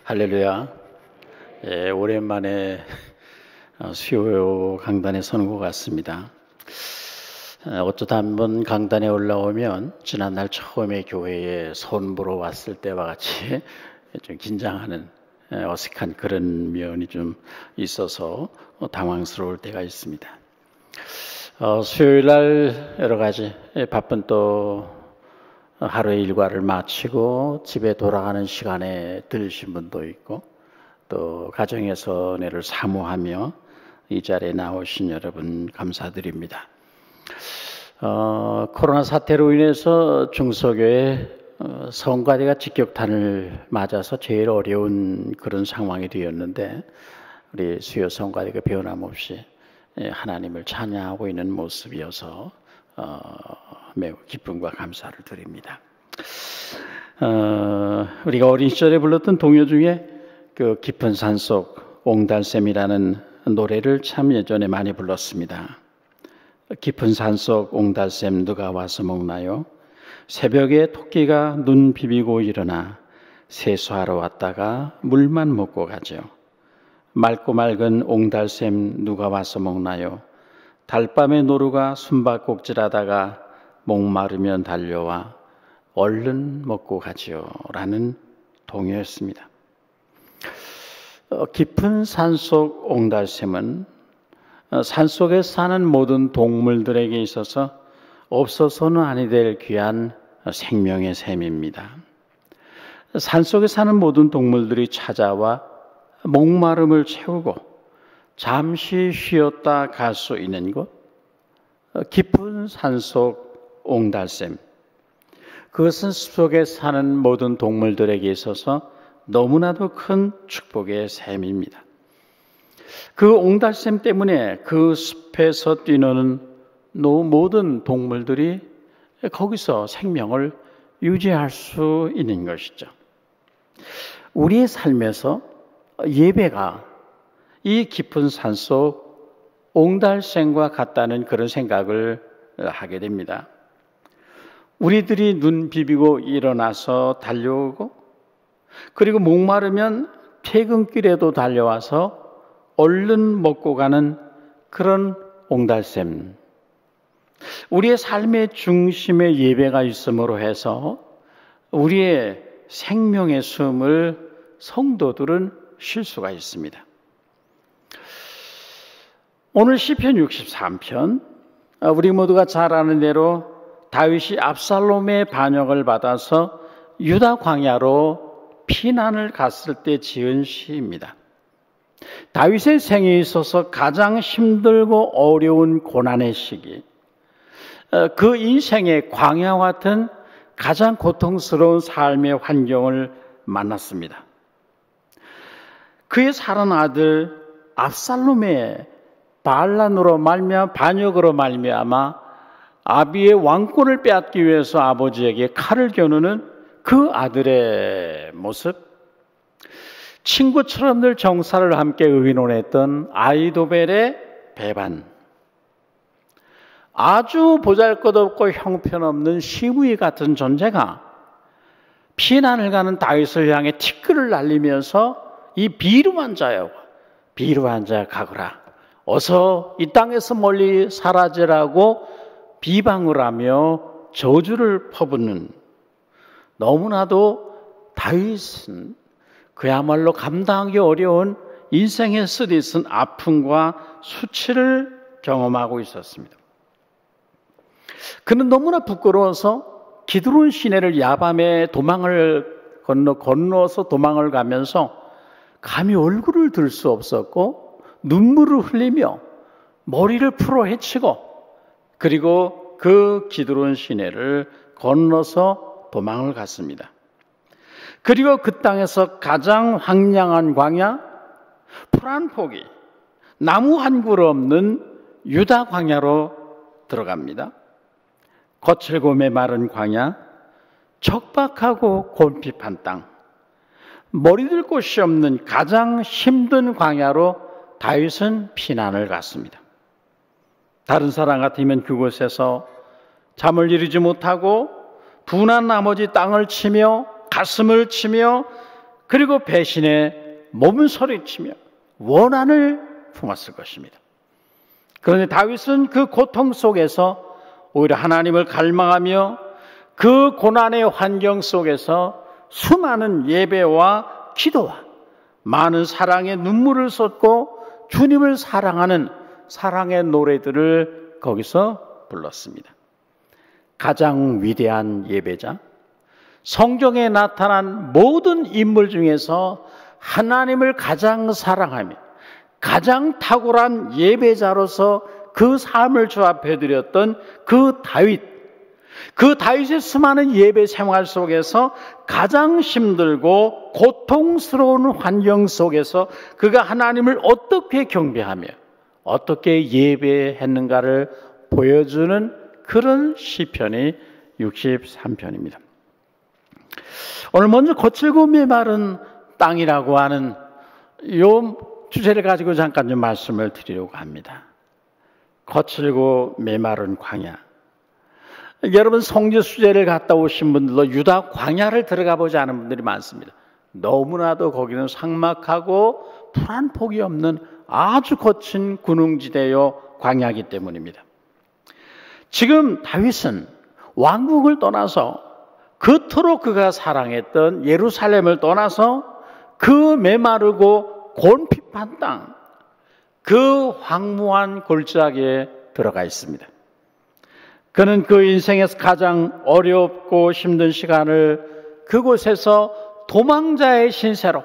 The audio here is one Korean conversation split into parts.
할렐루야. 예, 오랜만에 수요 강단에 서는 것 같습니다. 어쩌다 한번 강단에 올라오면 지난날 처음에 교회에 손보러 왔을 때와 같이 좀 긴장하는 어색한 그런 면이 좀 있어서 당황스러울 때가 있습니다. 수요일 날 여러 가지 바쁜 또 하루의 일과를 마치고 집에 돌아가는 시간에 들으신 분도 있고 또 가정에서 은혜를 사모하며 이 자리에 나오신 여러분 감사드립니다. 코로나 사태로 인해서 중소교회 성가대가 직격탄을 맞아서 제일 어려운 그런 상황이 되었는데 우리 수요 성가대가 변함없이 하나님을 찬양하고 있는 모습이어서 매우 기쁨과 감사를 드립니다. 우리가 어린 시절에 불렀던 동요 중에 그 깊은 산속 옹달샘이라는 노래를 참 예전에 많이 불렀습니다. 깊은 산속 옹달샘 누가 와서 먹나요? 새벽에 토끼가 눈 비비고 일어나 세수하러 왔다가 물만 먹고 가죠. 맑고 맑은 옹달샘 누가 와서 먹나요? 달밤에 노루가 숨바꼭질하다가 목마르면 달려와 얼른 먹고 가지요 라는 동요였습니다. 깊은 산속 옹달샘은 산속에 사는 모든 동물들에게 있어서 없어서는 아니 될 귀한 생명의 샘입니다. 산속에 사는 모든 동물들이 찾아와 목마름을 채우고 잠시 쉬었다 갈 수 있는 곳, 깊은 산속 옹달샘. 그것은 숲속에 사는 모든 동물들에게 있어서 너무나도 큰 축복의 샘입니다. 그 옹달샘 때문에 그 숲에서 뛰노는 모든 동물들이 거기서 생명을 유지할 수 있는 것이죠. 우리의 삶에서 예배가 이 깊은 산속 옹달샘과 같다는 그런 생각을 하게 됩니다. 우리들이 눈 비비고 일어나서 달려오고 그리고 목마르면 퇴근길에도 달려와서 얼른 먹고 가는 그런 옹달샘. 우리의 삶의 중심에 예배가 있음으로 해서 우리의 생명의 숨을 성도들은 쉴 수가 있습니다. 오늘 시편 63편, 우리 모두가 잘 아는 대로 다윗이 압살롬의 반역을 받아서 유다 광야로 피난을 갔을 때 지은 시입니다. 다윗의 생에 있어서 가장 힘들고 어려운 고난의 시기, 그 인생의 광야 같은 가장 고통스러운 삶의 환경을 만났습니다. 그의 사랑 아들 압살롬의 반란으로 반역으로 말미암아 아비의 왕권을 빼앗기 위해서 아버지에게 칼을 겨누는 그 아들의 모습, 친구처럼 늘 정사를 함께 의논했던 아히도벨의 배반, 아주 보잘것없고 형편없는 시므이 같은 존재가 피난을 가는 다윗을 향해 티끌을 날리면서 이 비루한 자여 가거라, 어서 이 땅에서 멀리 사라지라고 비방을 하며 저주를 퍼붓는, 너무나도 다윗은 그야말로 감당하기 어려운 인생의 쓰디쓴 아픔과 수치를 경험하고 있었습니다. 그는 너무나 부끄러워서 기드론 시내를 야밤에 건너서 도망을 가면서 감히 얼굴을 들 수 없었고 눈물을 흘리며 머리를 풀어 헤치고 그리고 그 기드론 시내를 건너서 도망을 갔습니다. 그리고 그 땅에서 가장 황량한 광야, 풀 한 포기, 나무 한 그루 없는 유다 광야로 들어갑니다. 거칠고 메마른 광야, 척박하고 곤핍한 땅, 머리들 곳이 없는 가장 힘든 광야로 다윗은 피난을 갔습니다. 다른 사람 같으면 그곳에서 잠을 이루지 못하고 분한 나머지 땅을 치며 가슴을 치며 그리고 배신에 몸서리치며 원한을 품었을 것입니다. 그런데 다윗은 그 고통 속에서 오히려 하나님을 갈망하며 그 고난의 환경 속에서 수많은 예배와 기도와 많은 사랑의 눈물을 쏟고 주님을 사랑하는 사랑의 노래들을 거기서 불렀습니다. 가장 위대한 예배자, 성경에 나타난 모든 인물 중에서 하나님을 가장 사랑하며 가장 탁월한 예배자로서 그 삶을 주 앞에 드렸던 그 다윗의 수많은 예배 생활 속에서 가장 힘들고 고통스러운 환경 속에서 그가 하나님을 어떻게 경배하며 어떻게 예배했는가를 보여주는 그런 시편이 63편입니다. 오늘 먼저 거칠고 메마른 땅이라고 하는 이 주제를 가지고 잠깐 좀 말씀을 드리려고 합니다. 거칠고 메마른 광야. 여러분 성지 수제를 갔다 오신 분들도 유다 광야를 들어가 보지 않은 분들이 많습니다. 너무나도 거기는 삭막하고 풀 한 폭이 없는 아주 거친 군웅지대요 광야이기 때문입니다. 지금 다윗은 왕국을 떠나서 그토록 그가 사랑했던 예루살렘을 떠나서 그 메마르고 곤핍한 땅, 그 황무한 골짜기에 들어가 있습니다. 그는 그 인생에서 가장 어렵고 힘든 시간을 그곳에서 도망자의 신세로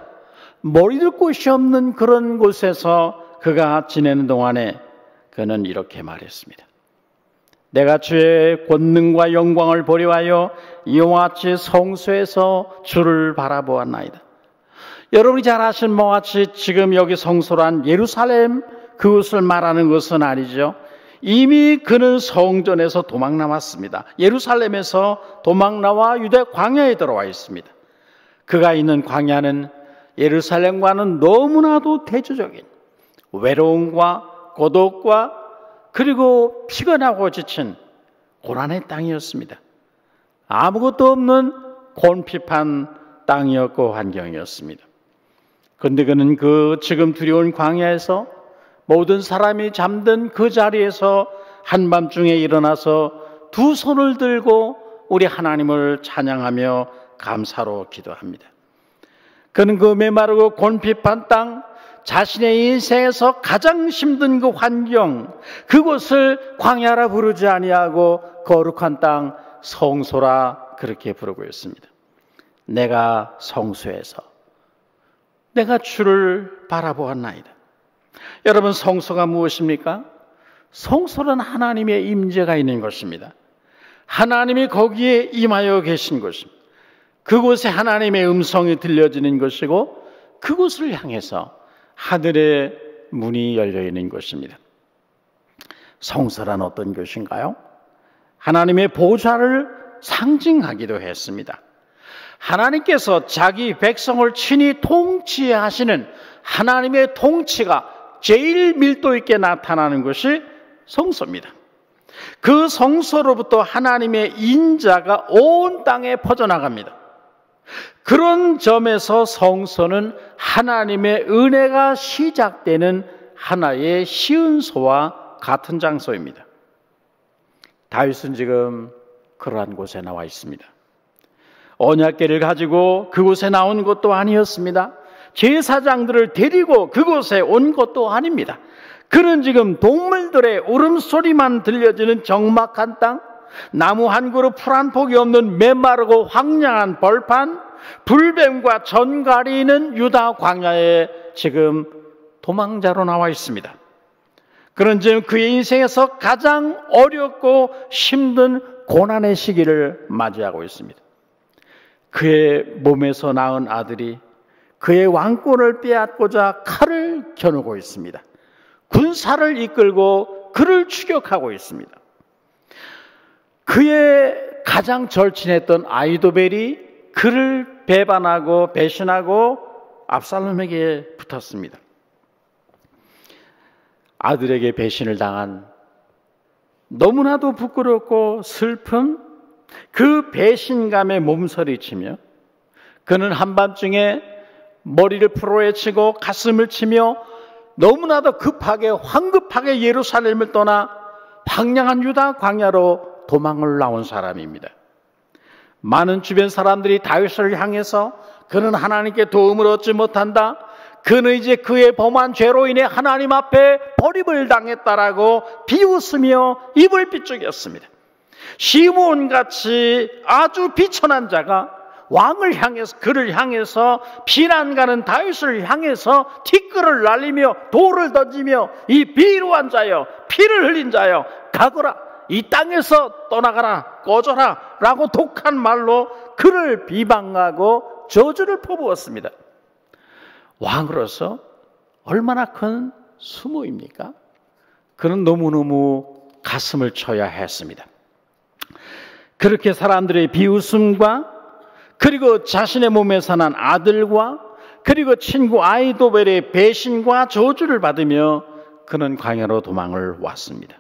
머리둘 곳이 없는 그런 곳에서 그가 지내는 동안에 그는 이렇게 말했습니다. 내가 주의 권능과 영광을 보려 하여 이와 같이 성소에서 주를 바라보았나이다. 여러분이 잘 아시는 바와 같이 지금 여기 성소란 예루살렘 그것을 말하는 것은 아니죠. 이미 그는 성전에서 도망 나왔습니다. 예루살렘에서 도망 나와 유대 광야에 들어와 있습니다. 그가 있는 광야는 예루살렘과는 너무나도 대조적인 외로움과 고독과 그리고 피곤하고 지친 고난의 땅이었습니다. 아무것도 없는 곤핍한 땅이었고 환경이었습니다. 그런데 그는 그 지금 두려운 광야에서 모든 사람이 잠든 그 자리에서 한밤중에 일어나서 두 손을 들고 우리 하나님을 찬양하며 감사로 기도합니다. 그는 그 메마르고 곤핍한 땅, 자신의 인생에서 가장 힘든 그 환경, 그곳을 광야라 부르지 아니하고 거룩한 땅, 성소라 그렇게 부르고 있습니다. 내가 성소에서 내가 주를 바라보았나이다. 여러분, 성소가 무엇입니까? 성소는 하나님의 임재가 있는 것입니다. 하나님이 거기에 임하여 계신 것입니다. 그곳에 하나님의 음성이 들려지는 것이고 그곳을 향해서 하늘의 문이 열려 있는 것입니다. 성소란 어떤 것인가요? 하나님의 보좌를 상징하기도 했습니다. 하나님께서 자기 백성을 친히 통치하시는 하나님의 통치가 제일 밀도 있게 나타나는 것이 성소입니다. 그 성소로부터 하나님의 인자가 온 땅에 퍼져나갑니다. 그런 점에서 성소는 하나님의 은혜가 시작되는 하나의 시은소와 같은 장소입니다. 다윗은 지금 그러한 곳에 나와 있습니다. 언약궤를 가지고 그곳에 나온 것도 아니었습니다. 제사장들을 데리고 그곳에 온 것도 아닙니다. 그는 지금 동물들의 울음소리만 들려지는 적막한 땅, 나무 한 그루 풀 한 폭이 없는 메마르고 황량한 벌판, 불뱀과 전갈이는 유다 광야에 지금 도망자로 나와 있습니다. 그런 지금 그의 인생에서 가장 어렵고 힘든 고난의 시기를 맞이하고 있습니다. 그의 몸에서 낳은 아들이 그의 왕권을 빼앗고자 칼을 겨누고 있습니다. 군사를 이끌고 그를 추격하고 있습니다. 그의 가장 절친했던 아히도벨이 그를 배반하고 배신하고 압살롬에게 붙었습니다. 아들에게 배신을 당한 너무나도 부끄럽고 슬픈 그 배신감에 몸서리치며 그는 한밤중에 머리를 풀어헤치고 가슴을 치며 너무나도 급하게 황급하게 예루살렘을 떠나 황량한 유다 광야로 도망을 나온 사람입니다. 많은 주변 사람들이 다윗을 향해서 그는 하나님께 도움을 얻지 못한다, 그는 이제 그의 범한 죄로 인해 하나님 앞에 버림을 당했다라고 비웃으며 입을 비죽였습니다. 시므온같이 아주 비천한 자가 왕을 향해서, 그를 향해서 비난가는 다윗을 향해서 티끌을 날리며 돌을 던지며 이 비루한 자여, 피를 흘린 자여, 가거라, 이 땅에서 떠나가라, 꺼져라 라고 독한 말로 그를 비방하고 저주를 퍼부었습니다. 왕으로서 얼마나 큰 수모입니까? 그는 너무너무 가슴을 쳐야 했습니다. 그렇게 사람들의 비웃음과 그리고 자신의 몸에서 난 아들과 그리고 친구 아히도벨의 배신과 저주를 받으며 그는 광야로 도망을 왔습니다.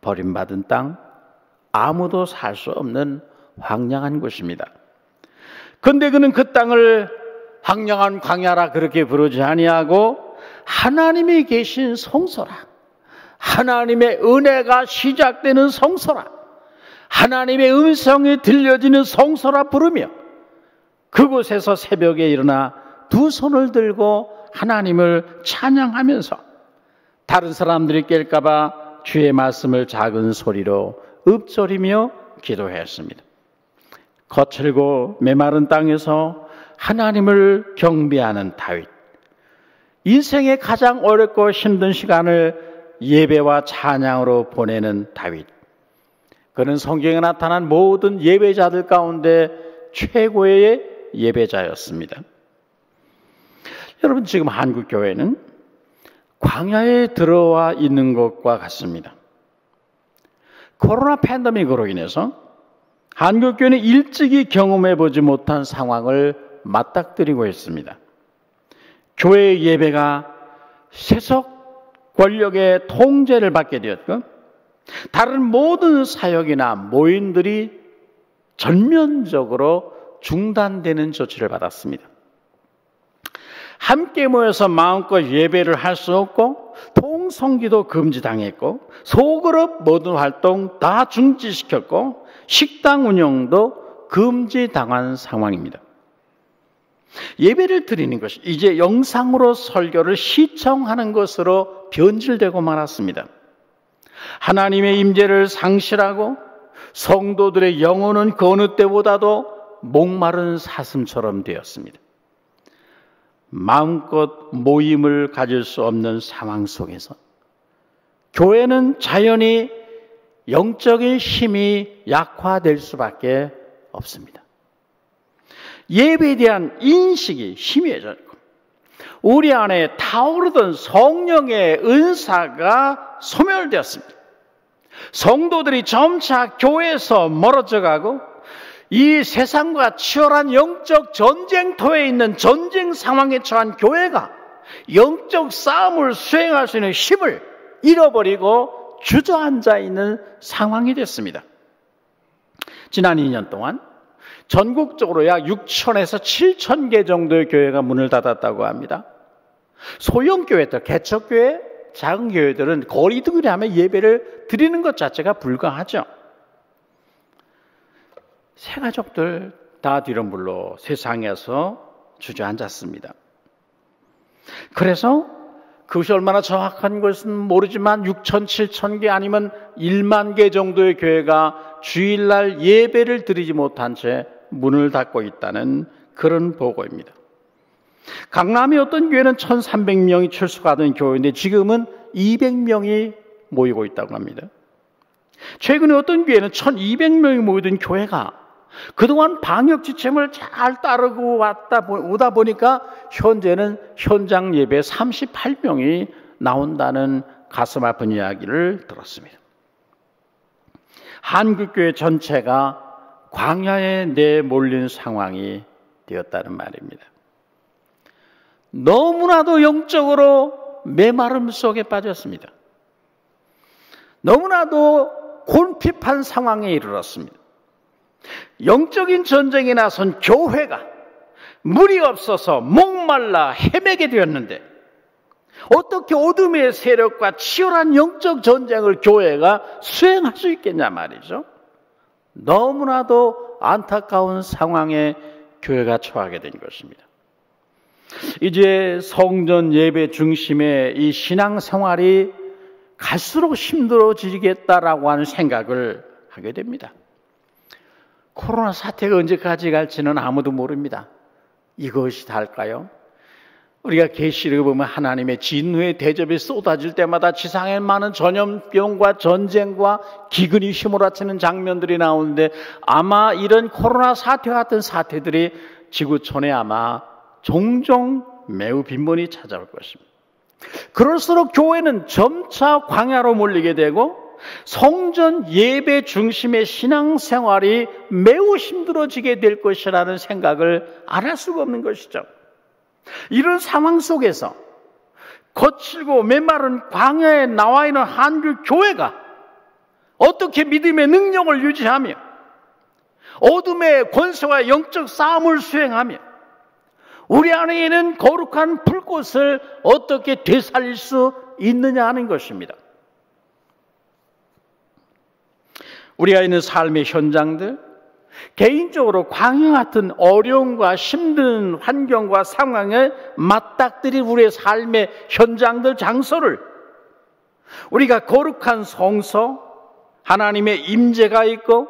버림받은 땅, 아무도 살 수 없는 황량한 곳입니다. 그런데 그는 그 땅을 황량한 광야라 그렇게 부르지 아니하고 하나님이 계신 성소라, 하나님의 은혜가 시작되는 성소라, 하나님의 음성이 들려지는 성소라 부르며 그곳에서 새벽에 일어나 두 손을 들고 하나님을 찬양하면서 다른 사람들이 깰까 봐 주의 말씀을 작은 소리로 읊조리며 기도했습니다. 거칠고 메마른 땅에서 하나님을 경배하는 다윗, 인생의 가장 어렵고 힘든 시간을 예배와 찬양으로 보내는 다윗, 그는 성경에 나타난 모든 예배자들 가운데 최고의 예배자였습니다. 여러분, 지금 한국교회는 광야에 들어와 있는 것과 같습니다. 코로나 팬데믹으로 인해서 한국교회는 일찍이 경험해보지 못한 상황을 맞닥뜨리고 있습니다. 교회의 예배가 세속 권력의 통제를 받게 되었고 다른 모든 사역이나 모임들이 전면적으로 중단되는 조치를 받았습니다. 함께 모여서 마음껏 예배를 할 수 없고 통성기도 금지당했고 소그룹 모든 활동 다 중지시켰고 식당 운영도 금지당한 상황입니다. 예배를 드리는 것이 이제 영상으로 설교를 시청하는 것으로 변질되고 말았습니다. 하나님의 임재를 상실하고 성도들의 영혼은 그 어느 때보다도 목마른 사슴처럼 되었습니다. 마음껏 모임을 가질 수 없는 상황 속에서 교회는 자연히 영적인 힘이 약화될 수밖에 없습니다. 예배에 대한 인식이 희미해졌고 우리 안에 타오르던 성령의 은사가 소멸되었습니다. 성도들이 점차 교회에서 멀어져 가고 이 세상과 치열한 영적 전쟁터에 있는 전쟁 상황에 처한 교회가 영적 싸움을 수행할 수 있는 힘을 잃어버리고 주저앉아 있는 상황이 됐습니다. 지난 2년 동안 전국적으로 약 6,000에서 7,000개 정도의 교회가 문을 닫았다고 합니다. 소형 교회들, 개척교회, 작은 교회들은 거리두기 하면 예배를 드리는 것 자체가 불가하죠. 새 가족들 다 뒤로 물러 세상에서 주저앉았습니다. 그래서 그것이 얼마나 정확한 것은 모르지만 6천, 7천 개 아니면 1만 개 정도의 교회가 주일날 예배를 드리지 못한 채 문을 닫고 있다는 그런 보고입니다. 강남의 어떤 교회는 1,300명이 출석하던 교회인데 지금은 200명이 모이고 있다고 합니다. 최근에 어떤 교회는 1,200명이 모이던 교회가 그동안 방역 지침을 잘 따르고 오다 보니까 현재는 현장 예배 38명이 나온다는 가슴 아픈 이야기를 들었습니다. 한국교회 전체가 광야에 내몰린 상황이 되었다는 말입니다. 너무나도 영적으로 메마름 속에 빠졌습니다. 너무나도 곤핍한 상황에 이르렀습니다. 영적인 전쟁에 나선 교회가 물이 없어서 목말라 헤매게 되었는데 어떻게 어둠의 세력과 치열한 영적 전쟁을 교회가 수행할 수 있겠냐 말이죠. 너무나도 안타까운 상황에 교회가 처하게 된 것입니다. 이제 성전 예배 중심의 이 신앙생활이 갈수록 힘들어지겠다라고 하는 생각을 하게 됩니다. 코로나 사태가 언제까지 갈지는 아무도 모릅니다. 이것이 다일까요? 우리가 계시록을 보면 하나님의 진노의 대접이 쏟아질 때마다 지상에 많은 전염병과 전쟁과 기근이 휘몰아치는 장면들이 나오는데 아마 이런 코로나 사태 같은 사태들이 지구촌에 아마 종종 매우 빈번히 찾아올 것입니다. 그럴수록 교회는 점차 광야로 몰리게 되고 성전 예배 중심의 신앙생활이 매우 힘들어지게 될 것이라는 생각을 안 할 수가 없는 것이죠. 이런 상황 속에서 거칠고 메마른 광야에 나와 있는 한국 교회가 어떻게 믿음의 능력을 유지하며 어둠의 권세와 영적 싸움을 수행하며 우리 안에 있는 거룩한 불꽃을 어떻게 되살릴 수 있느냐 하는 것입니다. 우리가 있는 삶의 현장들, 개인적으로 광야 같은 어려움과 힘든 환경과 상황에 맞닥뜨린 우리의 삶의 현장들, 장소를 우리가 거룩한 성소, 하나님의 임재가 있고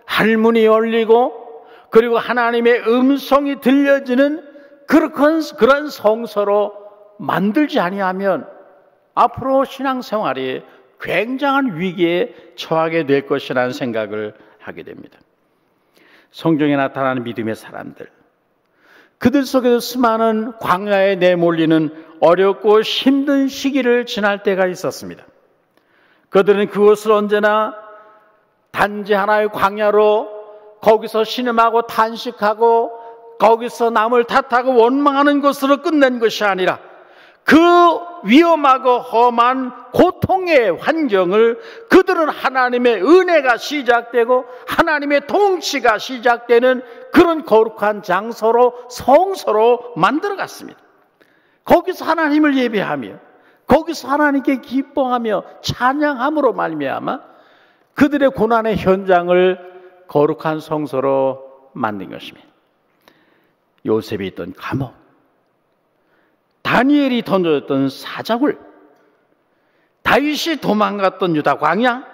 할문이 열리고 그리고 하나님의 음성이 들려지는 그런 성소로 만들지 아니하면 앞으로 신앙생활이 굉장한 위기에 처하게 될 것이라는 생각을 하게 됩니다. 성경에 나타나는 믿음의 사람들, 그들 속에서 수많은 광야에 내몰리는 어렵고 힘든 시기를 지날 때가 있었습니다. 그들은 그것을 언제나 단지 하나의 광야로 거기서 신음하고 탄식하고 거기서 남을 탓하고 원망하는 것으로 끝낸 것이 아니라 그 위험하고 험한 고통의 환경을 그들은 하나님의 은혜가 시작되고 하나님의 통치가 시작되는 그런 거룩한 장소로 성소로 만들어갔습니다. 거기서 하나님을 예배하며 거기서 하나님께 기뻐하며 찬양함으로 말미암아 그들의 고난의 현장을 거룩한 성소로 만든 것입니다. 요셉이 있던 감옥, 다니엘이 던져졌던 사자굴, 다윗이 도망갔던 유다 광야,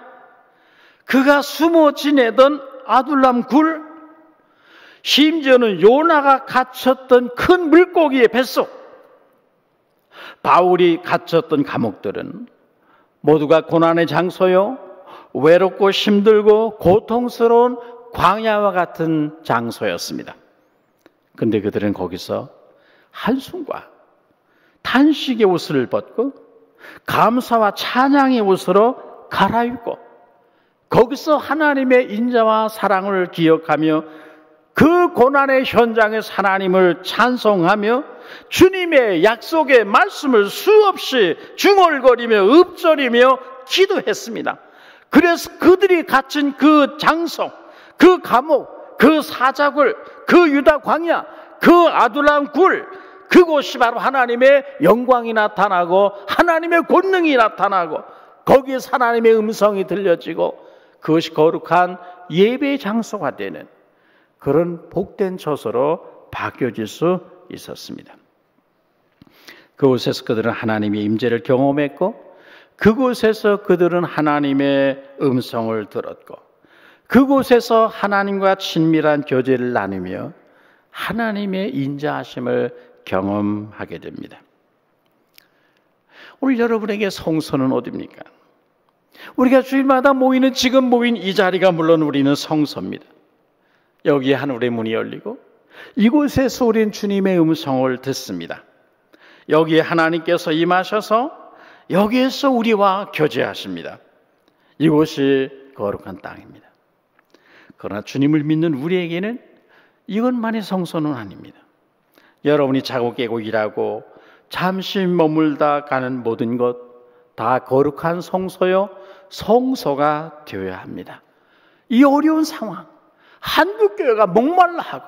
그가 숨어 지내던 아둘람 굴, 심지어는 요나가 갇혔던 큰 물고기의 뱃속, 바울이 갇혔던 감옥들은 모두가 고난의 장소요, 외롭고 힘들고 고통스러운 광야와 같은 장소였습니다. 근데 그들은 거기서 한숨과 탄식의 옷을 벗고 감사와 찬양의 옷으로 갈아입고 거기서 하나님의 인자와 사랑을 기억하며 그 고난의 현장에서 하나님을 찬송하며 주님의 약속의 말씀을 수없이 중얼거리며 읊조리며 기도했습니다. 그래서 그들이 갇힌 그 장소, 그 감옥, 그 사자굴, 그 유다 광야, 그 아둘람 굴, 그곳이 바로 하나님의 영광이 나타나고 하나님의 권능이 나타나고 거기에서 하나님의 음성이 들려지고 그것이 거룩한 예배의 장소가 되는 그런 복된 처소로 바뀌어질 수 있었습니다. 그곳에서 그들은 하나님의 임재를 경험했고 그곳에서 그들은 하나님의 음성을 들었고 그곳에서 하나님과 친밀한 교제를 나누며 하나님의 인자하심을 경험하게 됩니다. 오늘 여러분에게 성소는 어디입니까? 우리가 주일마다 모이는 지금 모인 이 자리가 물론 우리는 성소입니다. 여기에 하늘의 문이 열리고 이곳에서 우리는 주님의 음성을 듣습니다. 여기에 하나님께서 임하셔서 여기에서 우리와 교제하십니다. 이곳이 거룩한 땅입니다. 그러나 주님을 믿는 우리에게는 이것만이 성소는 아닙니다. 여러분이 자고 깨고 일하고 잠시 머물다 가는 모든 것 다 거룩한 성소요, 성소가 되어야 합니다. 이 어려운 상황, 한국교회가 목말라 하고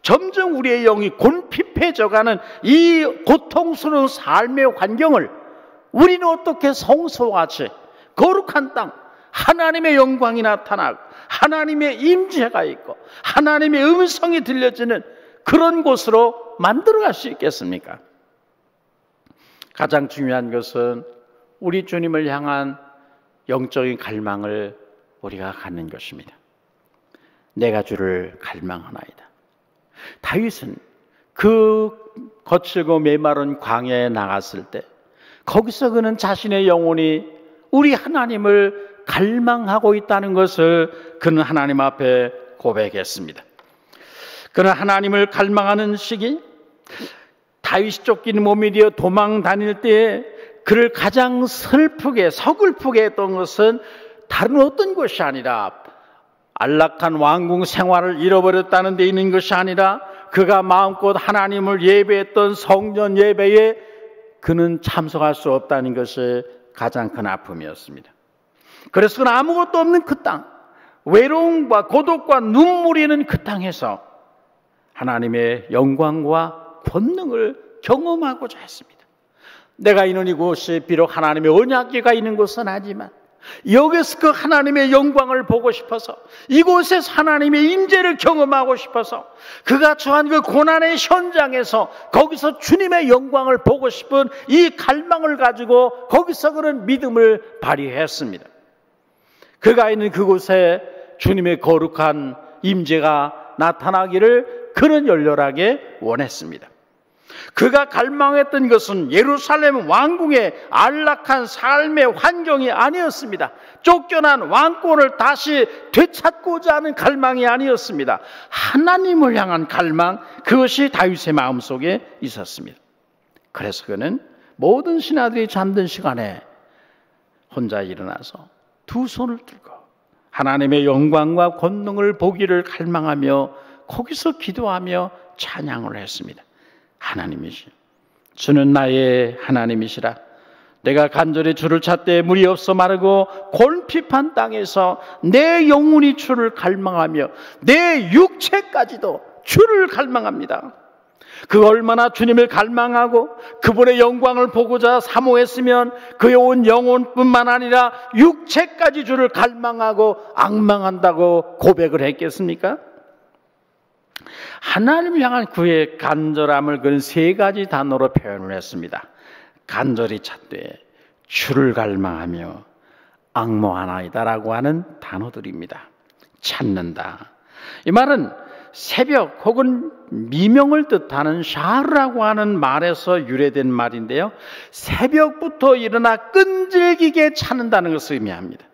점점 우리의 영이 곤핍해져가는 이 고통스러운 삶의 환경을 우리는 어떻게 성소와 같이 거룩한 땅, 하나님의 영광이 나타나고 하나님의 임재가 있고 하나님의 음성이 들려지는 그런 곳으로 만들어갈 수 있겠습니까? 가장 중요한 것은 우리 주님을 향한 영적인 갈망을 우리가 갖는 것입니다. 내가 주를 갈망하나이다. 다윗은 그 거칠고 메마른 광야에 나갔을 때 거기서 그는 자신의 영혼이 우리 하나님을 갈망하고 있다는 것을 그는 하나님 앞에 고백했습니다. 그는 하나님을 갈망하는 시기, 다윗이 쫓기는 몸이 되어 도망 다닐 때에 그를 가장 슬프게 서글프게 했던 것은 다른 어떤 것이 아니라 안락한 왕궁 생활을 잃어버렸다는 데 있는 것이 아니라 그가 마음껏 하나님을 예배했던 성전 예배에 그는 참석할 수 없다는 것이 가장 큰 아픔이었습니다. 그래서 그는 아무것도 없는 그 땅, 외로움과 고독과 눈물이 있는 그 땅에서 하나님의 영광과 권능을 경험하고자 했습니다. 내가 있는 이곳이 비록 하나님의 언약궤가 있는 곳은 아니지만 여기서 그 하나님의 영광을 보고 싶어서 이곳에서 하나님의 임재를 경험하고 싶어서 그가 처한 그 고난의 현장에서 거기서 주님의 영광을 보고 싶은 이 갈망을 가지고 거기서 그는 믿음을 발휘했습니다. 그가 있는 그곳에 주님의 거룩한 임재가 나타나기를 그는 열렬하게 원했습니다. 그가 갈망했던 것은 예루살렘 왕궁의 안락한 삶의 환경이 아니었습니다. 쫓겨난 왕권을 다시 되찾고자 하는 갈망이 아니었습니다. 하나님을 향한 갈망, 그것이 다윗의 마음속에 있었습니다. 그래서 그는 모든 신하들이 잠든 시간에 혼자 일어나서 두 손을 들고 하나님의 영광과 권능을 보기를 갈망하며 거기서 기도하며 찬양을 했습니다. 하나님이시여, 주는 나의 하나님이시라. 내가 간절히 주를 찾되 물이 없어 마르고 곤핍한 땅에서 내 영혼이 주를 갈망하며 내 육체까지도 주를 갈망합니다. 그 얼마나 주님을 갈망하고 그분의 영광을 보고자 사모했으면 그의 온 영혼뿐만 아니라 육체까지 주를 갈망하고 앙망한다고 고백을 했겠습니까? 하나님을 향한 그의 간절함을 그는 세 가지 단어로 표현을 했습니다. 간절히 찾되, 주를 갈망하며, 앙모하나이다라고 하는 단어들입니다. 찾는다. 이 말은 새벽 혹은 미명을 뜻하는 샤르라고 하는 말에서 유래된 말인데요. 새벽부터 일어나 끈질기게 찾는다는 것을 의미합니다.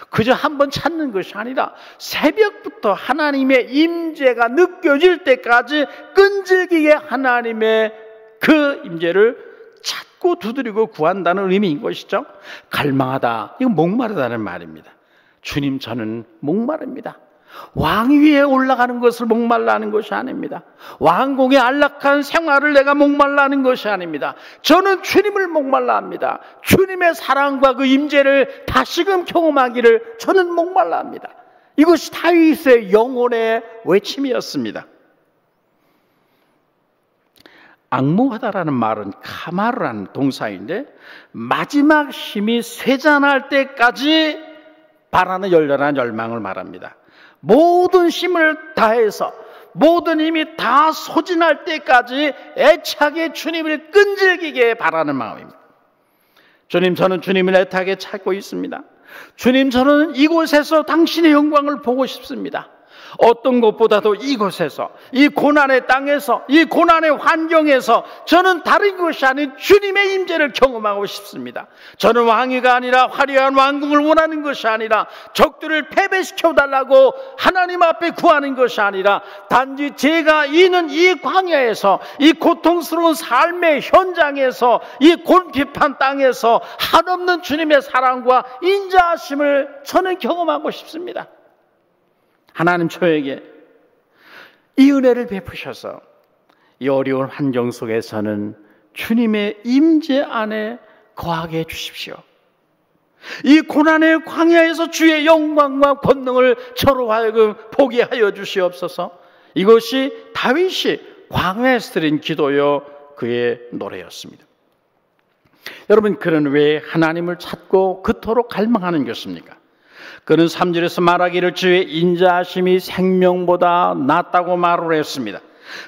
그저 한번 찾는 것이 아니라 새벽부터 하나님의 임재가 느껴질 때까지 끈질기게 하나님의 그 임재를 찾고 두드리고 구한다는 의미인 것이죠. 갈망하다, 이건 목마르다는 말입니다. 주님, 저는 목마릅니다. 왕 위에 올라가는 것을 목말라 하는 것이 아닙니다. 왕궁의 안락한 생활을 내가 목말라 하는 것이 아닙니다. 저는 주님을 목말라 합니다. 주님의 사랑과 그 임재를 다시금 경험하기를 저는 목말라 합니다. 이것이 다윗의 영혼의 외침이었습니다. 앙모하다라는 말은 카마르라는 동사인데 마지막 힘이 쇠잔할 때까지 바라는 열렬한 열망을 말합니다. 모든 힘을 다해서 모든 힘이 다 소진할 때까지 애착의 주님을 끈질기게 바라는 마음입니다. 주님, 저는 주님을 애타게 찾고 있습니다. 주님, 저는 이곳에서 당신의 영광을 보고 싶습니다. 어떤 것보다도 이곳에서, 이 고난의 땅에서, 이 고난의 환경에서 저는 다른 것이 아닌 주님의 임재를 경험하고 싶습니다. 저는 왕위가 아니라 화려한 왕궁을 원하는 것이 아니라 적들을 패배시켜달라고 하나님 앞에 구하는 것이 아니라 단지 제가 있는 이 광야에서, 이 고통스러운 삶의 현장에서, 이 곤핍한 땅에서 한없는 주님의 사랑과 인자하심을 저는 경험하고 싶습니다. 하나님 저에게 이 은혜를 베푸셔서 이 어려운 환경 속에서는 주님의 임재 안에 거하게 해주십시오. 이 고난의 광야에서 주의 영광과 권능을 저로 하여금 보게 하여 주시옵소서. 이것이 다윗이 광야에서 드린 기도요 그의 노래였습니다. 여러분, 그는 왜 하나님을 찾고 그토록 갈망하는 것입니까? 그는 3절에서 말하기를 주의 인자하심이 생명보다 낫다고 말을 했습니다.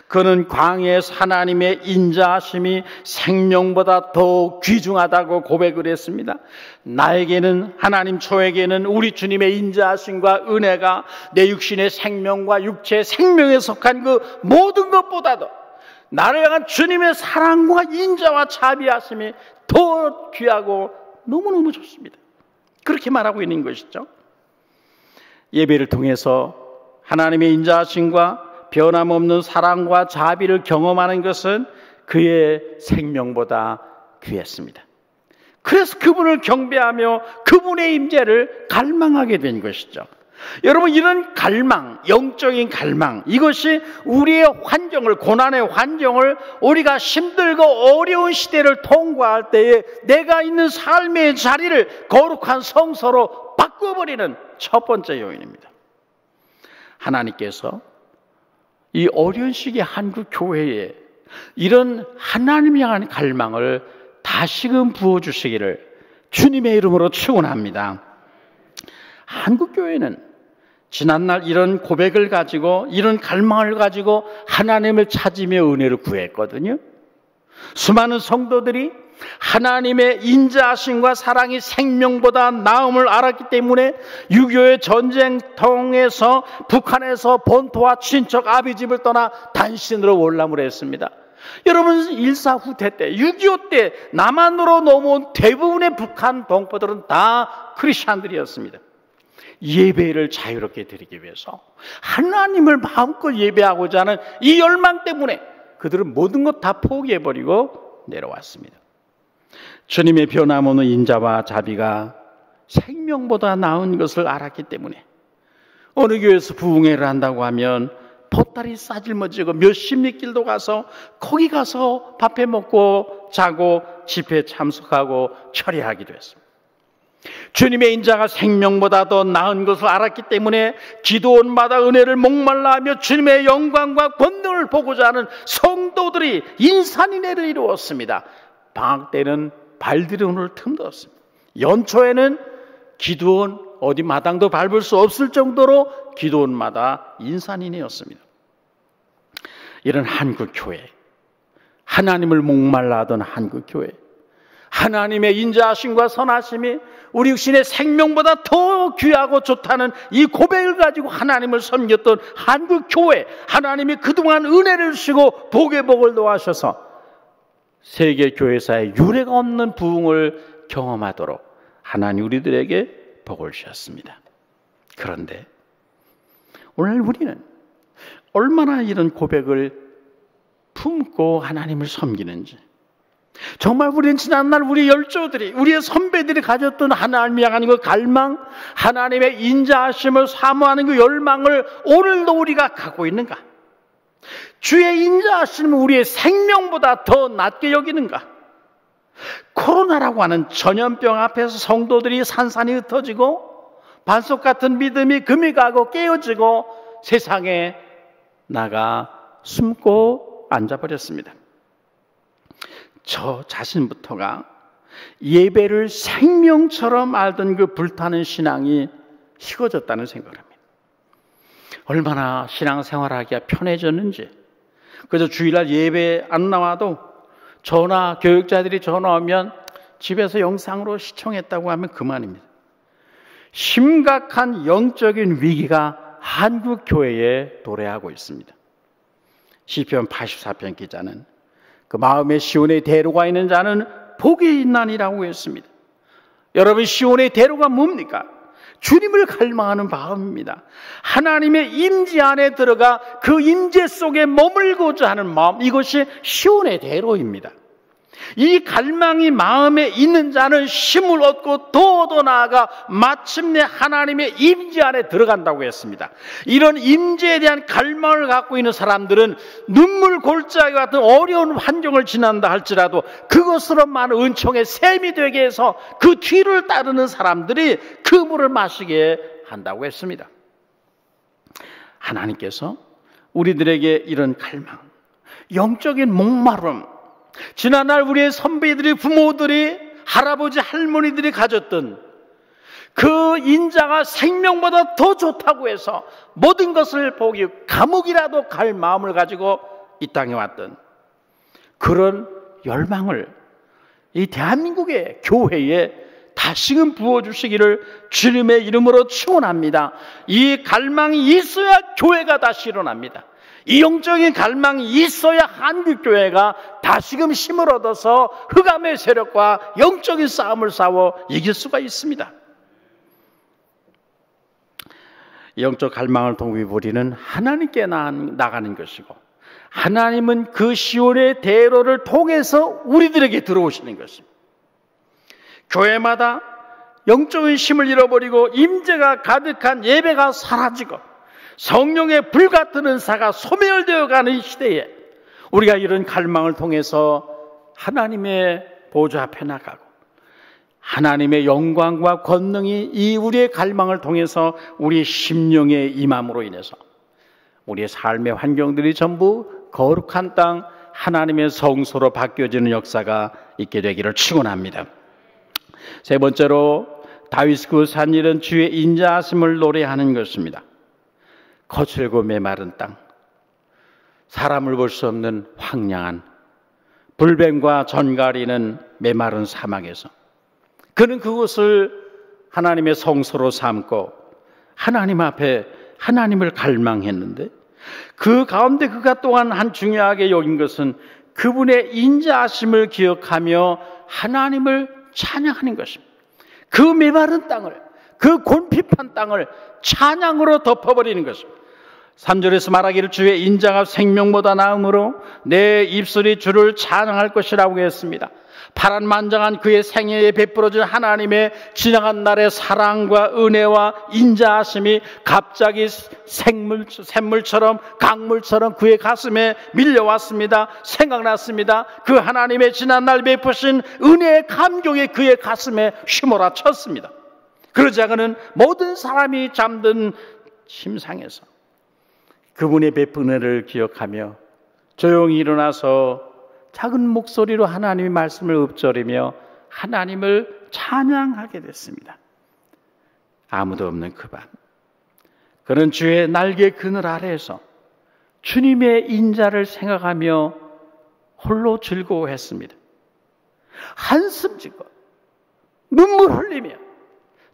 그는 광야에서 하나님의 인자하심이 생명보다 더 귀중하다고 고백을 했습니다. 나에게는, 하나님 저에게는 우리 주님의 인자하심과 은혜가 내 육신의 생명과 육체의 생명에 속한 그 모든 것보다도 나를 향한 주님의 사랑과 인자와 자비하심이 더 귀하고 너무너무 좋습니다. 그렇게 말하고 있는 것이죠. 예배를 통해서 하나님의 인자하심과 변함없는 사랑과 자비를 경험하는 것은 그의 생명보다 귀했습니다. 그래서 그분을 경배하며 그분의 임재를 갈망하게 된 것이죠. 여러분, 이런 갈망, 영적인 갈망, 이것이 우리의 환경을, 고난의 환경을, 우리가 힘들고 어려운 시대를 통과할 때에 내가 있는 삶의 자리를 거룩한 성소로 바꿔버리는 첫 번째 요인입니다. 하나님께서 이 어려운 시기의 한국 교회에 이런 하나님을 향한 갈망을 다시금 부어주시기를 주님의 이름으로 축원합니다. 한국 교회는 지난날 이런 고백을 가지고, 이런 갈망을 가지고 하나님을 찾으며 은혜를 구했거든요. 수많은 성도들이 하나님의 인자하심과 사랑이 생명보다 나음을 알았기 때문에 6.25의 전쟁통에서 북한에서 본토와 친척 아비집을 떠나 단신으로 월남을 했습니다. 여러분, 1.4 후퇴 때, 6.25 때 남한으로 넘어온 대부분의 북한 동포들은 다 크리스찬들이었습니다. 예배를 자유롭게 드리기 위해서 하나님을 마음껏 예배하고자 하는 이 열망 때문에 그들은 모든 것 다 포기해버리고 내려왔습니다. 주님의 변함없는 인자와 자비가 생명보다 나은 것을 알았기 때문에 어느 교회에서 부흥회를 한다고 하면 보따리 싸질머지고 몇십 리길도 가서 거기 가서 밥해 먹고 자고 집회에 참석하고 철회하기도 했습니다. 주님의 인자가 생명보다 더 나은 것을 알았기 때문에 기도원마다 은혜를 목말라 하며 주님의 영광과 권능을 보고자 하는 성도들이 인산인해를 이루었습니다. 방학 때는 발디디오를 틈도 없습니다. 연초에는 기도원 어디 마당도 밟을 수 없을 정도로 기도원마다 인산인해였습니다. 이런 한국교회, 하나님을 목말라 하던 한국교회, 하나님의 인자하심과 선하심이 우리 육신의 생명보다 더 귀하고 좋다는 이 고백을 가지고 하나님을 섬겼던 한국교회, 하나님이 그동안 은혜를 주시고 복의 복을 더하셔서 세계 교회사에 유례가 없는 부흥을 경험하도록 하나님 우리들에게 복을 주셨습니다. 그런데 오늘 우리는 얼마나 이런 고백을 품고 하나님을 섬기는지, 정말 우리는 지난날 우리 열조들이, 우리의 선배들이 가졌던 하나님을 향한 그 갈망, 하나님의 인자하심을 사모하는 그 열망을 오늘도 우리가 갖고 있는가? 주의 인자하심은 우리의 생명보다 더 낫게 여기는가? 코로나라고 하는 전염병 앞에서 성도들이 산산이 흩어지고 반석 같은 믿음이 금이 가고 깨어지고 세상에 나가 숨고 앉아버렸습니다. 저 자신부터가 예배를 생명처럼 알던 그 불타는 신앙이 식어졌다는 생각을 합니다. 얼마나 신앙생활하기가 편해졌는지, 그래서 주일날 예배 안 나와도 전화, 교육자들이 전화 오면 집에서 영상으로 시청했다고 하면 그만입니다. 심각한 영적인 위기가 한국 교회에 도래하고 있습니다. 시편 84편 기자는 그 마음에 시온의 대로가 있는 자는 복이 있나니라고 했습니다. 여러분, 시온의 대로가 뭡니까? 주님을 갈망하는 마음입니다. 하나님의 임재 안에 들어가 그 임재 속에 머물고자 하는 마음, 이것이 시온의 대로입니다. 이 갈망이 마음에 있는 자는 힘을 얻고 더 나아가 마침내 하나님의 임재 안에 들어간다고 했습니다. 이런 임재에 대한 갈망을 갖고 있는 사람들은 눈물 골짜기 같은 어려운 환경을 지난다 할지라도 그것으로만 은총의 샘이 되게 해서 그 뒤를 따르는 사람들이 그 물을 마시게 한다고 했습니다. 하나님께서 우리들에게 이런 갈망, 영적인 목마름, 지난날 우리의 선배들이, 부모들이, 할아버지, 할머니들이 가졌던 그 인자가 생명보다 더 좋다고 해서 모든 것을 포기, 감옥이라도 갈 마음을 가지고 이 땅에 왔던 그런 열망을 이 대한민국의 교회에 다시금 부어주시기를 주님의 이름으로 축원합니다. 이 갈망이 있어야 교회가 다시 일어납니다. 이 영적인 갈망이 있어야 한국교회가 다시금 힘을 얻어서 흑암의 세력과 영적인 싸움을 싸워 이길 수가 있습니다. 영적 갈망을 통해 우리는 하나님께 나가는 것이고, 하나님은 그 시온의 대로를 통해서 우리들에게 들어오시는 것입니다. 교회마다 영적인 힘을 잃어버리고 임재가 가득한 예배가 사라지고 성령의 불같은 은사가 소멸되어 가는 시대에 우리가 이런 갈망을 통해서 하나님의 보좌 앞에 나가고 하나님의 영광과 권능이 이 우리의 갈망을 통해서 우리 심령에 임함으로 인해서 우리의 삶의 환경들이 전부 거룩한 땅, 하나님의 성소로 바뀌어지는 역사가 있게 되기를 축원합니다. 세 번째로 다윗 그 산일은 주의 인자하심을 노래하는 것입니다. 거칠고 메마른 땅, 사람을 볼 수 없는 황량한 불뱀과 전갈이는 메마른 사막에서 그는 그곳을 하나님의 성소로 삼고 하나님 앞에 하나님을 갈망했는데, 그 가운데 그가 또한 한 중요하게 여긴 것은 그분의 인자하심을 기억하며 하나님을 찬양하는 것입니다. 그 메마른 땅을, 그 곤핍한 땅을 찬양으로 덮어버리는 것입니다. 3절에서 말하기를 주의 인자가 생명보다 나음으로 내 입술이 주를 찬양할 것이라고 했습니다. 파란만장한 그의 생애에 베풀어진 하나님의 지나간 날의 사랑과 은혜와 인자하심이 갑자기 샘물처럼 강물처럼 그의 가슴에 밀려왔습니다. 생각났습니다. 그 하나님의 지난날 베푸신 은혜의 감격이 그의 가슴에 휘몰아쳤습니다. 그러자 그는 모든 사람이 잠든 침상에서 그분의 베푼 은혜를 기억하며 조용히 일어나서 작은 목소리로 하나님의 말씀을 읊조리며 하나님을 찬양하게 됐습니다. 아무도 없는 그 밤, 그는 주의 날개 그늘 아래에서 주님의 인자를 생각하며 홀로 즐거워했습니다. 한숨 짓고 눈물 흘리며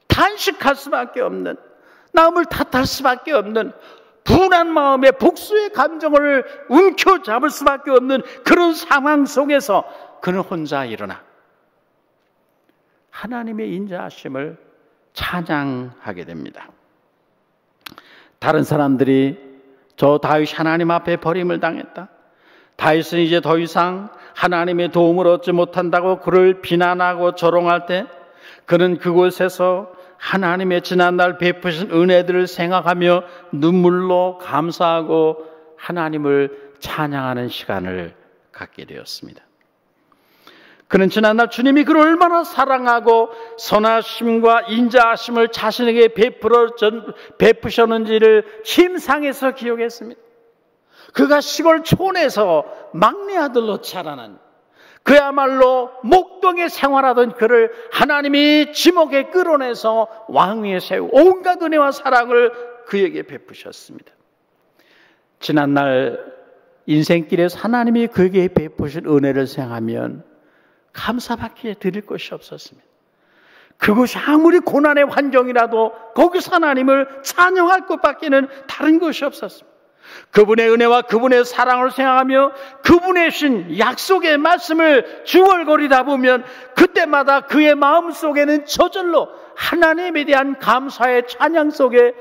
탄식할 수밖에 없는, 남을 탓할 수밖에 없는 분한 마음에 복수의 감정을 움켜잡을 수밖에 없는 그런 상황 속에서 그는 혼자 일어나 하나님의 인자하심을 찬양하게 됩니다. 다른 사람들이 저 다윗이 하나님 앞에 버림을 당했다, 다윗은 이제 더 이상 하나님의 도움을 얻지 못한다고 그를 비난하고 조롱할 때 그는 그곳에서 하나님의 지난날 베푸신 은혜들을 생각하며 눈물로 감사하고 하나님을 찬양하는 시간을 갖게 되었습니다. 그는 지난날 주님이 그를 얼마나 사랑하고 선하심과 인자하심을 자신에게 베푸셨는지를 침상에서 기억했습니다. 그가 시골 촌에서 막내 아들로 자라난, 그야말로 목동에 생활하던 그를 하나님이 지목에 끌어내서 왕위에 세우고 온갖 은혜와 사랑을 그에게 베푸셨습니다. 지난날 인생길에서 하나님이 그에게 베푸신 은혜를 생각하면 감사밖에 드릴 것이 없었습니다. 그것이 아무리 고난의 환경이라도 거기서 하나님을 찬양할 것밖에는 다른 것이 없었습니다. 그분의 은혜와 그분의 사랑을 생각하며 그분의 신 약속의 말씀을 중얼거리다 보면 그때마다 그의 마음속에는 저절로 하나님에 대한 감사의 찬양 속에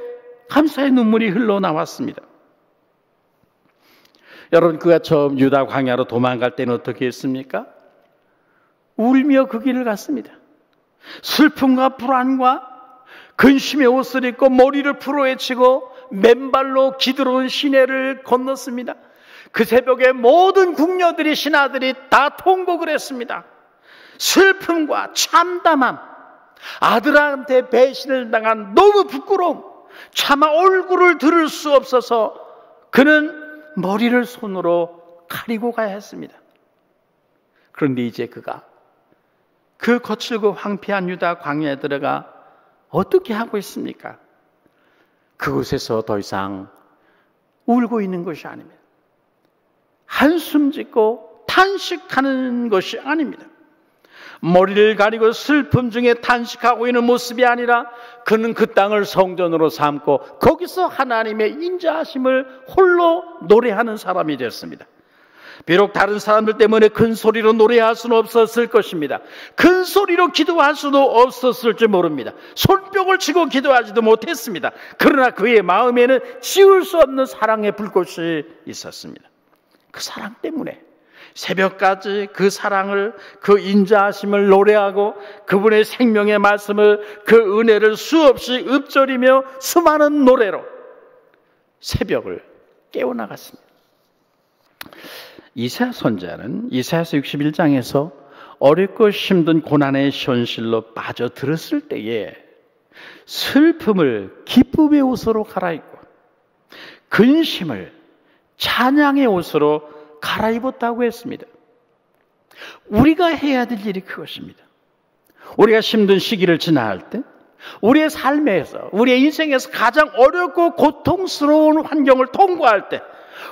감사의 눈물이 흘러나왔습니다. 여러분, 그가 처음 유다 광야로 도망갈 때는 어떻게 했습니까? 울며 그 길을 갔습니다. 슬픔과 불안과 근심의 옷을 입고 머리를 풀어헤치고 맨발로 기드론 시내를 건넜습니다. 그 새벽에 모든 궁녀들이, 신하들이 다 통곡을 했습니다. 슬픔과 참담함, 아들한테 배신을 당한 너무 부끄러움, 차마 얼굴을 들을 수 없어서 그는 머리를 손으로 가리고 가야 했습니다. 그런데 이제 그가 그 거칠고 황폐한 유다 광야에 들어가 어떻게 하고 있습니까? 그곳에서 더 이상 울고 있는 것이 아닙니다. 한숨 짓고 탄식하는 것이 아닙니다. 머리를 가리고 슬픔 중에 탄식하고 있는 모습이 아니라 그는 그 땅을 성전으로 삼고 거기서 하나님의 인자하심을 홀로 노래하는 사람이 되었습니다. 비록 다른 사람들 때문에 큰 소리로 노래할 수는 없었을 것입니다. 큰 소리로 기도할 수도 없었을지 모릅니다. 손뼉을 치고 기도하지도 못했습니다. 그러나 그의 마음에는 지울 수 없는 사랑의 불꽃이 있었습니다. 그 사랑 때문에 새벽까지 그 사랑을, 그 인자하심을 노래하고 그분의 생명의 말씀을, 그 은혜를 수없이 읊조리며 수많은 노래로 새벽을 깨워나갔습니다. 이사야 선지자는 이사야서 61장에서 어렵고 힘든 고난의 현실로 빠져들었을 때에 슬픔을 기쁨의 옷으로 갈아입고 근심을 찬양의 옷으로 갈아입었다고 했습니다. 우리가 해야 될 일이 그것입니다. 우리가 힘든 시기를 지나갈 때, 우리의 삶에서, 우리의 인생에서 가장 어렵고 고통스러운 환경을 통과할 때,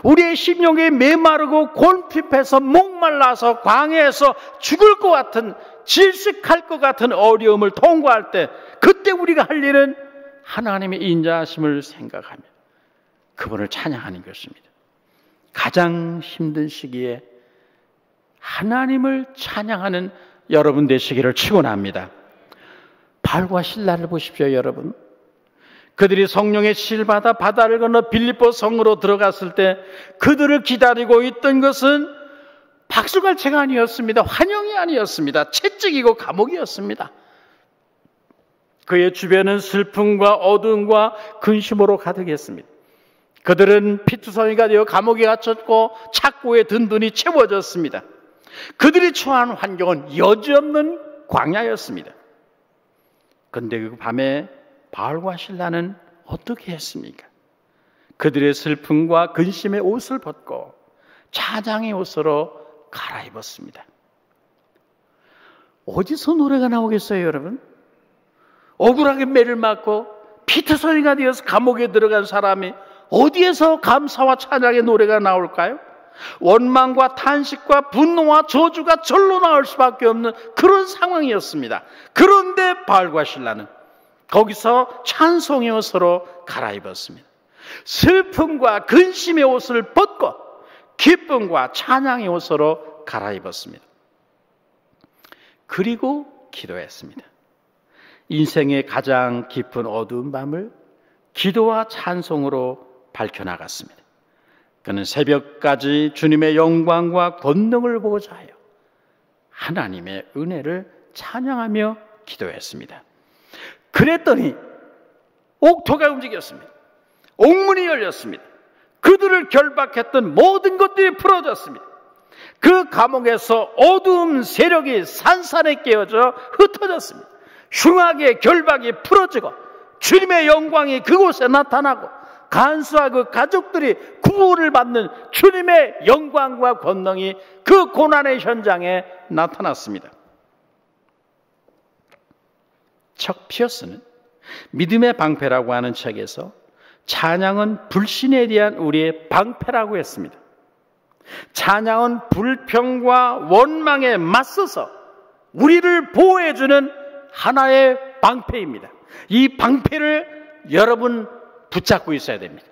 우리의 심령이 메마르고 곤핍해서 목말라서 광야에서 죽을 것 같은, 질식할 것 같은 어려움을 통과할 때, 그때 우리가 할 일은 하나님의 인자하심을 생각하며 그분을 찬양하는 것입니다. 가장 힘든 시기에 하나님을 찬양하는 여러분 되시기를 축원합니다. 바울과 실라를 보십시오, 여러분. 그들이 성령의 실 받아 바다를 건너 빌립보 성으로 들어갔을 때 그들을 기다리고 있던 것은 박수갈채가 아니었습니다. 환영이 아니었습니다. 채찍이고 감옥이었습니다. 그의 주변은 슬픔과 어두움과 근심으로 가득했습니다. 그들은 피투성이가 되어 감옥에 갇혔고 착고에 든든히 채워졌습니다. 그들이 처한 환경은 여지없는 광야였습니다. 그런데 그 밤에 바울과 실라는 어떻게 했습니까? 그들의 슬픔과 근심의 옷을 벗고 찬양의 옷으로 갈아입었습니다. 어디서 노래가 나오겠어요, 여러분? 억울하게 매를 맞고 피투성이가 되어서 감옥에 들어간 사람이 어디에서 감사와 찬양의 노래가 나올까요? 원망과 탄식과 분노와 저주가 절로 나올 수밖에 없는 그런 상황이었습니다. 그런데 바울과 실라는 거기서 찬송의 옷으로 갈아입었습니다. 슬픔과 근심의 옷을 벗고 기쁨과 찬양의 옷으로 갈아입었습니다. 그리고 기도했습니다. 인생의 가장 깊은 어두운 밤을 기도와 찬송으로 밝혀나갔습니다. 그는 새벽까지 주님의 영광과 권능을 보고자 하여 하나님의 은혜를 찬양하며 기도했습니다. 그랬더니 옥토가 움직였습니다. 옥문이 열렸습니다. 그들을 결박했던 모든 것들이 풀어졌습니다. 그 감옥에서 어두운 세력이 산산에 깨어져 흩어졌습니다. 흉악의 결박이 풀어지고 주님의 영광이 그곳에 나타나고 간수와 그 가족들이 구원을 받는 주님의 영광과 권능이 그 고난의 현장에 나타났습니다. 척 피어스는 믿음의 방패라고 하는 책에서 찬양은 불신에 대한 우리의 방패라고 했습니다. 찬양은 불평과 원망에 맞서서 우리를 보호해주는 하나의 방패입니다. 이 방패를 여러분 붙잡고 있어야 됩니다.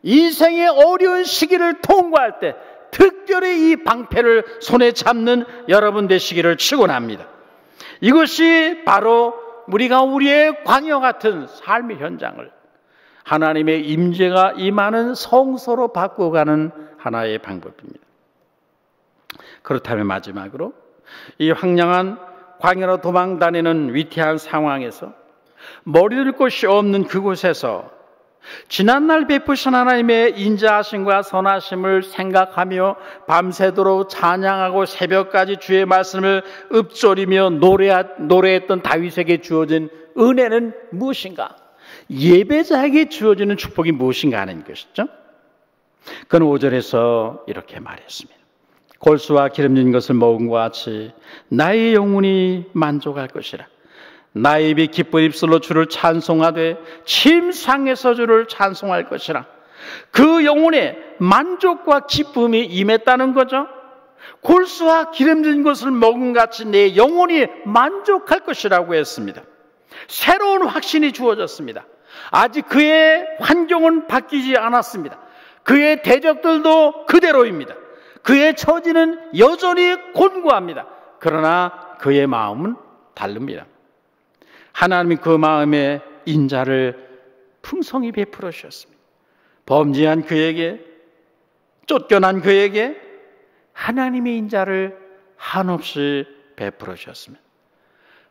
인생의 어려운 시기를 통과할 때 특별히 이 방패를 손에 잡는 여러분 되시기를 축원합니다. 이것이 바로 우리가 우리의 광야 같은 삶의 현장을 하나님의 임재가 임하는 성소로 바꾸어가는 하나의 방법입니다. 그렇다면 마지막으로 이 황량한 광야로 도망다니는 위태한 상황에서 머리둘 곳이 없는 그곳에서 지난날 베푸신 하나님의 인자하심과 선하심을 생각하며 밤새도록 찬양하고 새벽까지 주의 말씀을 읊조리며 노래했던 다윗에게 주어진 은혜는 무엇인가? 예배자에게 주어지는 축복이 무엇인가 하는 것이죠. 그는 5절에서 이렇게 말했습니다. 골수와 기름진 것을 먹은 것 같이 나의 영혼이 만족할 것이라. 나의 입이 기쁜 입술로 주를 찬송하되 침상에서 주를 찬송할 것이라. 그 영혼에 만족과 기쁨이 임했다는 거죠. 골수와 기름진 것을 먹은 같이 내 영혼이 만족할 것이라고 했습니다. 새로운 확신이 주어졌습니다. 아직 그의 환경은 바뀌지 않았습니다. 그의 대적들도 그대로입니다. 그의 처지는 여전히 곤고합니다. 그러나 그의 마음은 다릅니다. 하나님이 그 마음에 인자를 풍성히 베풀어 주셨습니다. 범죄한 그에게, 쫓겨난 그에게 하나님의 인자를 한없이 베풀어 주셨습니다.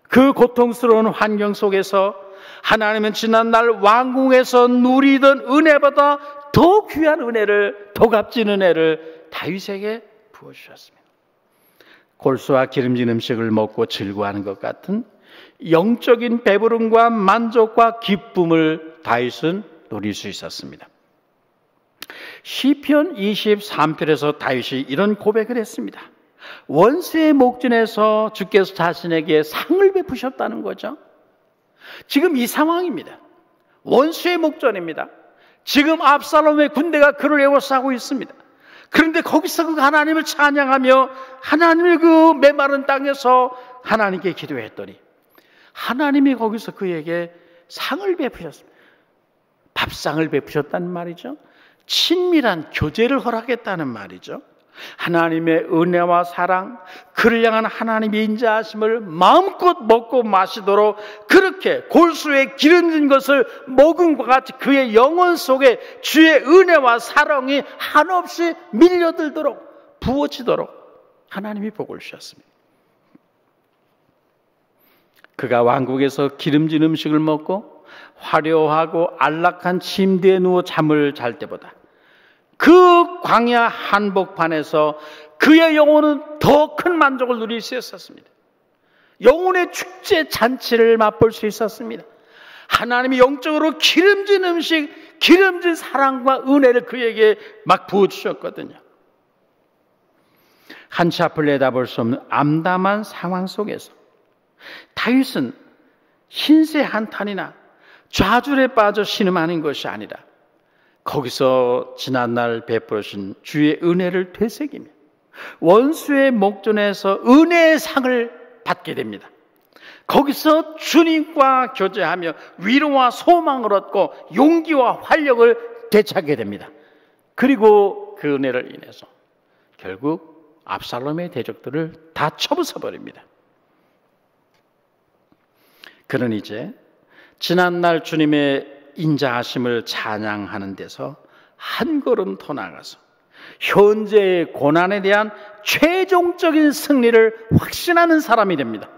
그 고통스러운 환경 속에서 하나님은 지난날 왕궁에서 누리던 은혜보다 더 귀한 은혜를, 더 값진 은혜를 다윗에게 부어주셨습니다. 골수와 기름진 음식을 먹고 즐거워하는 것 같은 영적인 배부름과 만족과 기쁨을 다윗은 누릴 수 있었습니다. 시편 23편에서 다윗이 이런 고백을 했습니다. 원수의 목전에서 주께서 자신에게 상을 베푸셨다는 거죠. 지금 이 상황입니다. 원수의 목전입니다. 지금 압살롬의 군대가 그를 에워싸고 있습니다. 그런데 거기서 그 하나님을 찬양하며 하나님의 그 메마른 땅에서 하나님께 기도했더니 하나님이 거기서 그에게 상을 베푸셨습니다. 밥상을 베푸셨다는 말이죠. 친밀한 교제를 허락했다는 말이죠. 하나님의 은혜와 사랑, 그를 향한 하나님의 인자하심을 마음껏 먹고 마시도록 그렇게 골수에 기름진 것을 먹은 것 같이 그의 영혼 속에 주의 은혜와 사랑이 한없이 밀려들도록 부어지도록 하나님이 복을 주셨습니다. 그가 왕국에서 기름진 음식을 먹고 화려하고 안락한 침대에 누워 잠을 잘 때보다 그 광야 한복판에서 그의 영혼은 더 큰 만족을 누릴 수 있었습니다. 영혼의 축제 잔치를 맛볼 수 있었습니다. 하나님이 영적으로 기름진 음식, 기름진 사랑과 은혜를 그에게 막 부어주셨거든요. 한치 앞을 내다볼 수 없는 암담한 상황 속에서 다윗은 신세 한탄이나 좌절에 빠져 신음하는 것이 아니라 거기서 지난날 베풀으신 주의 은혜를 되새기며 원수의 목전에서 은혜의 상을 받게 됩니다. 거기서 주님과 교제하며 위로와 소망을 얻고 용기와 활력을 되찾게 됩니다. 그리고 그 은혜를 인해서 결국 압살롬의 대적들을 다 쳐부숴버립니다. 그는 이제 지난날 주님의 인자하심을 찬양하는 데서 한 걸음 더 나가서 현재의 고난에 대한 최종적인 승리를 확신하는 사람이 됩니다.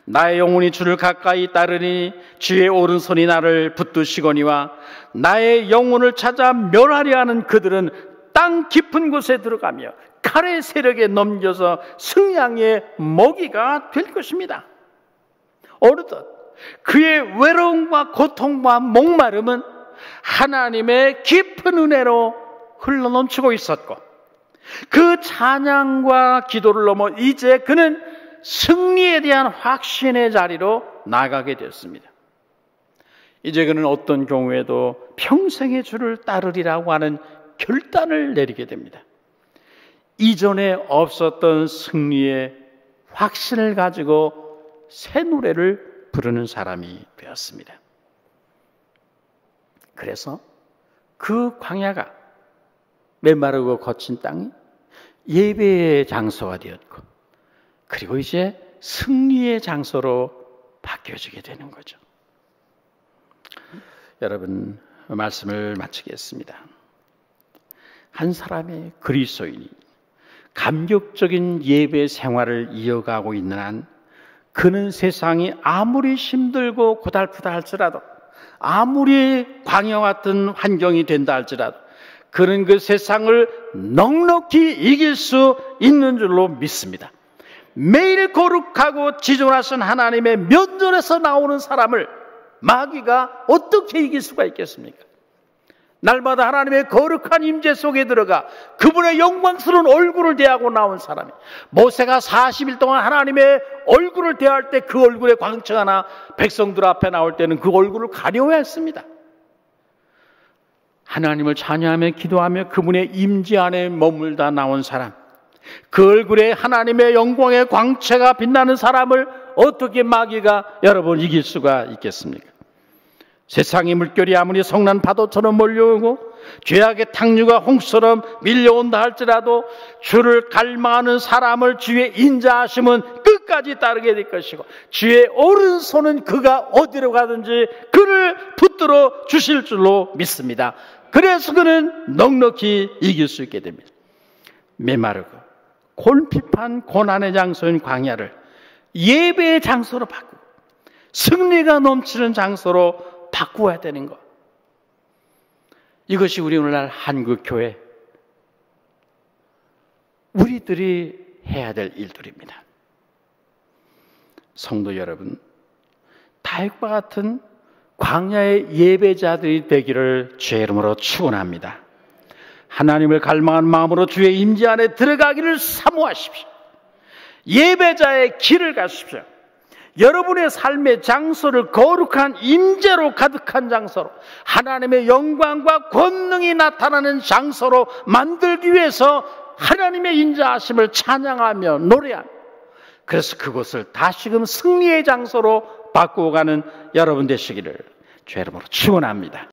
나의 영혼이 주를 가까이 따르니 주의 오른손이 나를 붙드시거니와 나의 영혼을 찾아 멸하려 하는 그들은 땅 깊은 곳에 들어가며 칼의 세력에 넘겨서 승양의 먹이가 될 것입니다. 어느덧 그의 외로움과 고통과 목마름은 하나님의 깊은 은혜로 흘러넘치고 있었고 그 찬양과 기도를 넘어 이제 그는 승리에 대한 확신의 자리로 나가게 됐습니다. 이제 그는 어떤 경우에도 평생의 주를 따르리라고 하는 결단을 내리게 됩니다. 이전에 없었던 승리의 확신을 가지고 새 노래를 부르는 사람이 되었습니다. 그래서 그 광야가 메마르고 거친 땅이 예배의 장소가 되었고 그리고 이제 승리의 장소로 바뀌어지게 되는 거죠. 여러분, 말씀을 마치겠습니다. 한 사람의 그리스도인이 감격적인 예배 생활을 이어가고 있는 한 그는 세상이 아무리 힘들고 고달프다 할지라도 아무리 광야 같은 환경이 된다 할지라도 그는 그 세상을 넉넉히 이길 수 있는 줄로 믿습니다. 매일 거룩하고 지존하신 하나님의 면전에서 나오는 사람을 마귀가 어떻게 이길 수가 있겠습니까? 날마다 하나님의 거룩한 임재 속에 들어가 그분의 영광스러운 얼굴을 대하고 나온 사람이, 모세가 40일 동안 하나님의 얼굴을 대할 때 그 얼굴에 광채가 하나 백성들 앞에 나올 때는 그 얼굴을 가려워야 했습니다. 하나님을 찬양하며 기도하며 그분의 임재 안에 머물다 나온 사람, 그 얼굴에 하나님의 영광의 광채가 빛나는 사람을 어떻게 마귀가 여러분 이길 수가 있겠습니까? 세상의 물결이 아무리 성난 파도처럼 몰려오고 죄악의 탕류가 홍수처럼 밀려온다 할지라도 주를 갈망하는 사람을 주의 인자하심은 끝까지 따르게 될 것이고, 주의 오른손은 그가 어디로 가든지 그를 붙들어 주실 줄로 믿습니다. 그래서 그는 넉넉히 이길 수 있게 됩니다. 메마르고 곤핍한 고난의 장소인 광야를 예배의 장소로 바꾸고 승리가 넘치는 장소로 바꾸어야 되는 것, 이것이 우리 오늘날 한국교회 우리들이 해야 될 일들입니다. 성도 여러분, 다윗과 같은 광야의 예배자들이 되기를 주의 이름으로 축원합니다. 하나님을 갈망하는 마음으로 주의 임재 안에 들어가기를 사모하십시오. 예배자의 길을 가십시오. 여러분의 삶의 장소를 거룩한 임재로 가득한 장소로, 하나님의 영광과 권능이 나타나는 장소로 만들기 위해서 하나님의 인자하심을 찬양하며 노래하며, 그래서 그곳을 다시금 승리의 장소로 바꾸어가는 여러분 되시기를 주의 이름으로 축원합니다.